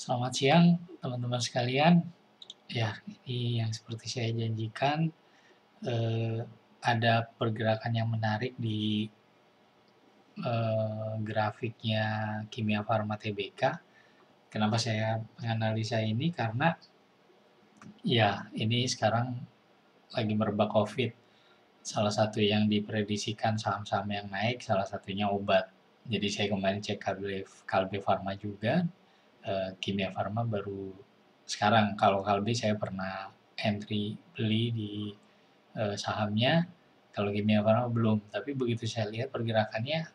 Selamat siang teman-teman sekalian. Ya, ini yang seperti saya janjikan, eee, ada pergerakan yang menarik di, grafiknya Kimia Farma Tbk. Kenapa saya menganalisa ini, karena ya ini sekarang lagi merebak Covid. Salah satu yang diprediksikan saham-saham yang naik, salah satunya obat. Jadi saya kemarin cek Kalbe Farma juga, Kimia Farma baru sekarang. Kalau Kalbe saya pernah entry beli di sahamnya, kalau Kimia Farma belum. Tapi begitu saya lihat pergerakannya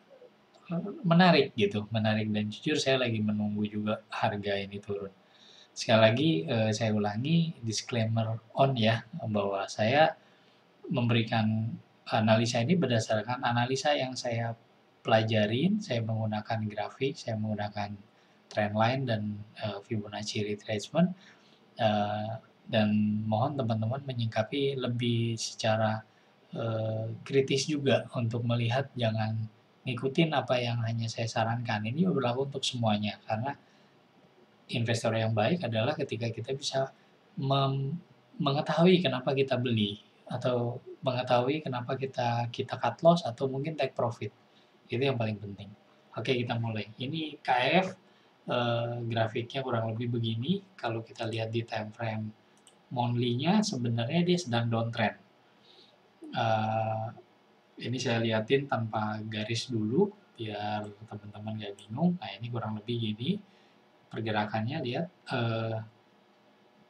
menarik gitu, menarik, dan jujur saya lagi menunggu juga harga ini turun. Sekali lagi saya ulangi, disclaimer on ya, bahwa saya memberikan analisa ini berdasarkan analisa yang saya pelajarin, saya menggunakan grafik, saya menggunakan trendline dan Fibonacci retracement, uh, dan mohon teman-teman menyikapi lebih secara kritis juga untuk melihat, jangan ngikutin apa yang hanya saya sarankan. Ini berlaku untuk semuanya, karena investor yang baik adalah ketika kita bisa mengetahui kenapa kita beli, atau mengetahui kenapa kita kita cut loss atau mungkin take profit. Itu yang paling penting. Oke, kita mulai. Ini KF, grafiknya kurang lebih begini. Kalau kita lihat di time frame monthly-nya, sebenarnya dia sedang downtrend. Ini saya liatin tanpa garis dulu biar teman-teman gak bingung. Nah, ini kurang lebih gini pergerakannya, lihat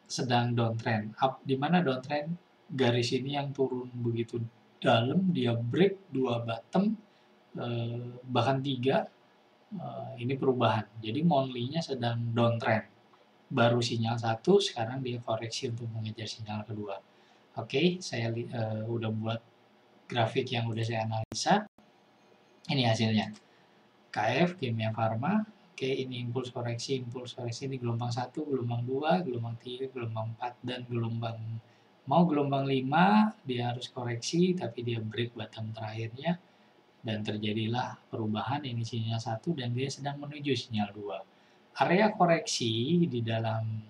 sedang downtrend. Di mana downtrend? Garis ini yang turun begitu dalam, dia break 2 bottom, bahkan 3, ini perubahan. Jadi monthly-nya sedang downtrend. Baru sinyal 1, sekarang dia koreksi untuk mengejar sinyal kedua. Oke, saya udah buat grafik yang udah saya analisa. Ini hasilnya. KF, Kimia Farma. Oke, ini impuls koreksi ini gelombang 1, gelombang 2, gelombang 3, gelombang 4, dan gelombang 5, dia harus koreksi, tapi dia break bottom terakhirnya, dan terjadilah perubahan. Ini sinyal 1 dan dia sedang menuju sinyal 2. Area koreksi di dalam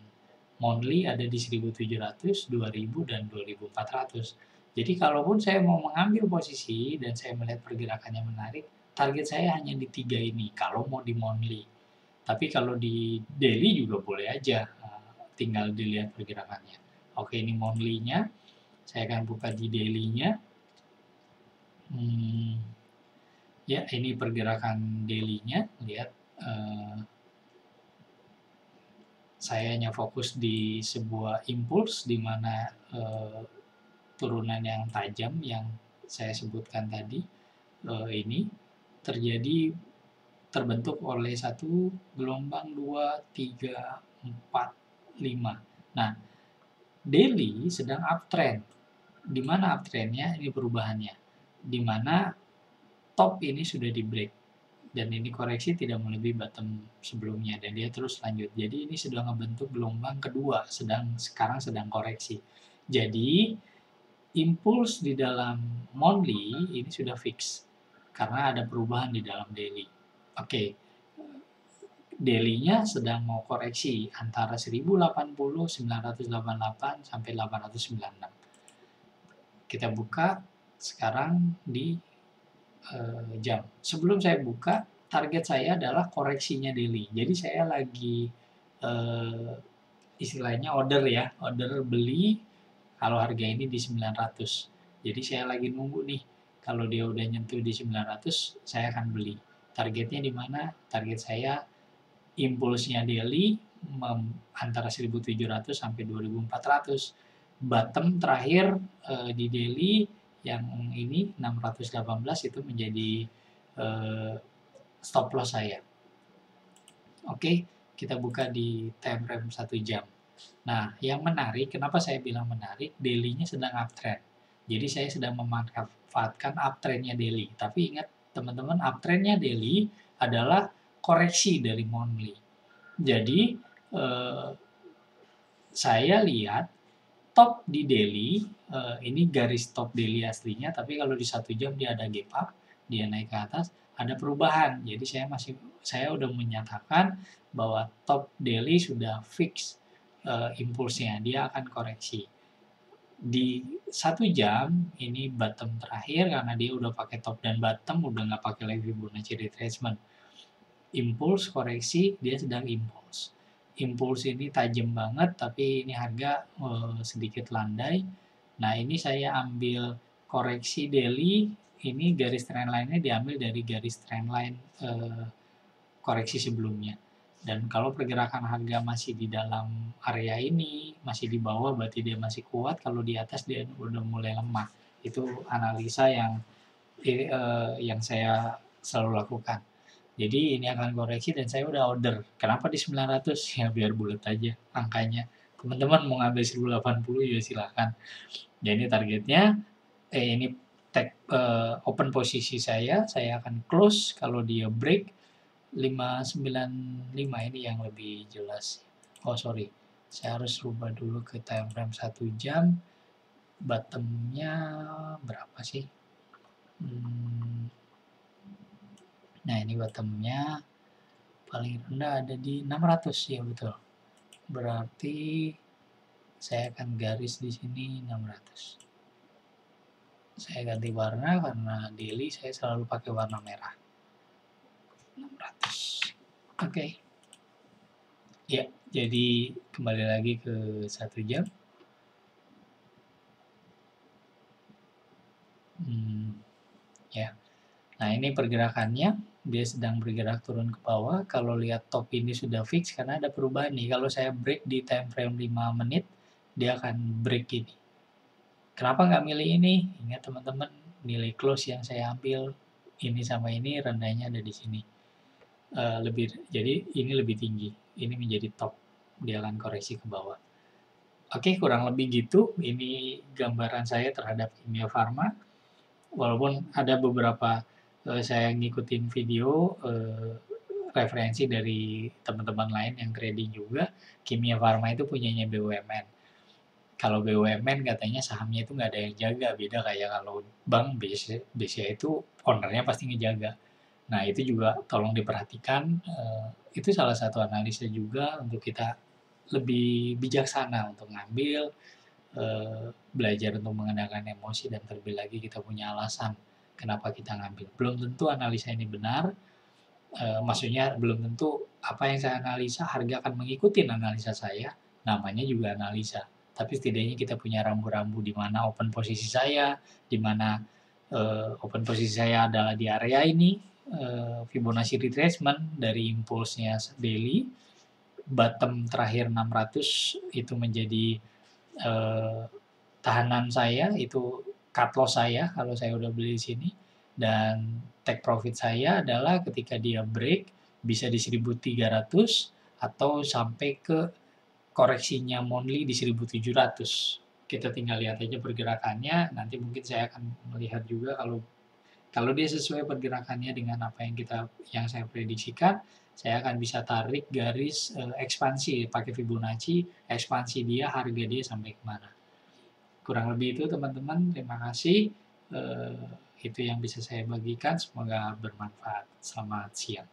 monthly ada di 1700, 2000, dan 2400. Jadi kalaupun saya mau mengambil posisi dan saya melihat pergerakannya menarik, target saya hanya di 3 ini kalau mau di monthly. Tapi kalau di daily juga boleh aja, tinggal dilihat pergerakannya. Oke, ini monthly-nya. Saya akan buka di daily-nya. Ya, ini pergerakan daily-nya. Lihat, saya hanya fokus di sebuah impuls di mana turunan yang tajam yang saya sebutkan tadi ini terbentuk oleh 1 gelombang, 2, 3, 4, 5. Nah, daily sedang uptrend. Di mana uptrendnya? Ini perubahannya. Di mana top ini sudah di break. Dan ini koreksi tidak melebihi bottom sebelumnya. Dan dia terus lanjut. Jadi ini sudah membentuk gelombang kedua. Sekarang sedang koreksi. Jadi, impuls di dalam monthly ini sudah fix. Karena ada perubahan di dalam daily. Oke, daily-nya sedang mau koreksi antara 1080, 988, sampai 896. Kita buka sekarang di jam. Sebelum saya buka, target saya adalah koreksinya daily. Jadi saya lagi istilahnya order ya, order beli kalau harga ini di 900. Jadi saya lagi nunggu nih, kalau dia udah nyentuh di 900, saya akan beli. Targetnya di mana? Target saya impulsnya daily antara 1700 sampai 2400. Bottom terakhir di daily yang ini 618 itu menjadi stop loss saya. Oke, kita buka di time frame 1 jam. Nah, yang menarik, kenapa saya bilang menarik? Daily-nya sedang uptrend. Jadi saya sedang memanfaatkan uptrend-nya daily. Tapi ingat teman-teman, uptrend-nya daily adalah koreksi dari monthly. Jadi saya lihat top di daily, ini garis top daily aslinya, tapi kalau di 1 jam dia ada gap up, dia naik ke atas, ada perubahan. Jadi saya udah menyatakan bahwa top daily sudah fix impulsnya, dia akan koreksi. Di 1 jam ini bottom terakhir karena dia udah pakai top dan bottom, udah nggak pakai lagi Fibonacci retracement. Impuls koreksi, dia sedang impuls. Impuls ini tajam banget, tapi ini harga sedikit landai. Nah, ini saya ambil koreksi daily, ini garis trendline-nya diambil dari garis trendline koreksi sebelumnya. Dan kalau pergerakan harga masih di dalam area ini, masih di bawah berarti dia masih kuat, kalau di atas dia udah mulai lemah. Itu analisa yang saya selalu lakukan. Jadi ini akan koreksi dan saya udah order. Kenapa di 900? Ya biar bulat aja angkanya. Teman-teman mau ngambil 1080 ya silahkan. Jadi targetnya ini open posisi saya akan close kalau dia break 595 ini yang lebih jelas. Oh sorry, saya harus rubah dulu ke time frame 1 jam. Bottomnya berapa sih? Nah ini bottomnya paling rendah ada di 600 ya betul. Berarti saya akan garis di sini 600. Saya ganti warna karena daily saya selalu pakai warna merah. 600. Oke. Ya, jadi kembali lagi ke 1 jam. Ya. Nah, ini pergerakannya, dia sedang bergerak turun ke bawah. Kalau lihat top ini sudah fix karena ada perubahan nih. Kalau saya break di time frame 5 menit, dia akan break ini. Kenapa nggak milih ini? Ingat teman-teman, nilai close yang saya ambil ini sama ini rendahnya ada di sini. Jadi ini lebih tinggi. Ini menjadi top. Dia akan koreksi ke bawah. Oke, kurang lebih gitu. Ini gambaran saya terhadap Kimia Farma. Walaupun ada beberapa saya ngikutin video referensi dari teman-teman lain yang trading juga, Kimia Farma itu punyanya BUMN. Kalau BUMN katanya sahamnya itu nggak ada yang jaga, beda kayak kalau bank BCA itu ownernya pasti ngejaga. Nah itu juga tolong diperhatikan, itu salah satu analisa juga untuk kita lebih bijaksana untuk ngambil, belajar untuk mengendalikan emosi dan terlebih lagi kita punya alasan kenapa kita ngambil. Belum tentu analisa ini benar, maksudnya belum tentu apa yang saya analisa harga akan mengikuti analisa saya, namanya juga analisa. Tapi setidaknya kita punya rambu-rambu di mana open posisi saya, di mana open posisi saya adalah di area ini, Fibonacci retracement dari impulsnya daily, bottom terakhir 600 itu menjadi tahanan saya, itu cut loss saya kalau saya udah beli di sini, dan take profit saya adalah ketika dia break bisa di 1300 atau sampai ke koreksinya monthly di 1700. Kita tinggal lihat aja pergerakannya, nanti mungkin saya akan melihat juga kalau dia sesuai pergerakannya dengan apa yang saya prediksikan, saya akan bisa tarik garis ekspansi pakai Fibonacci, ekspansi dia, harga dia sampai kemana. Kurang lebih itu teman-teman, terima kasih. Itu yang bisa saya bagikan, semoga bermanfaat. Selamat siang.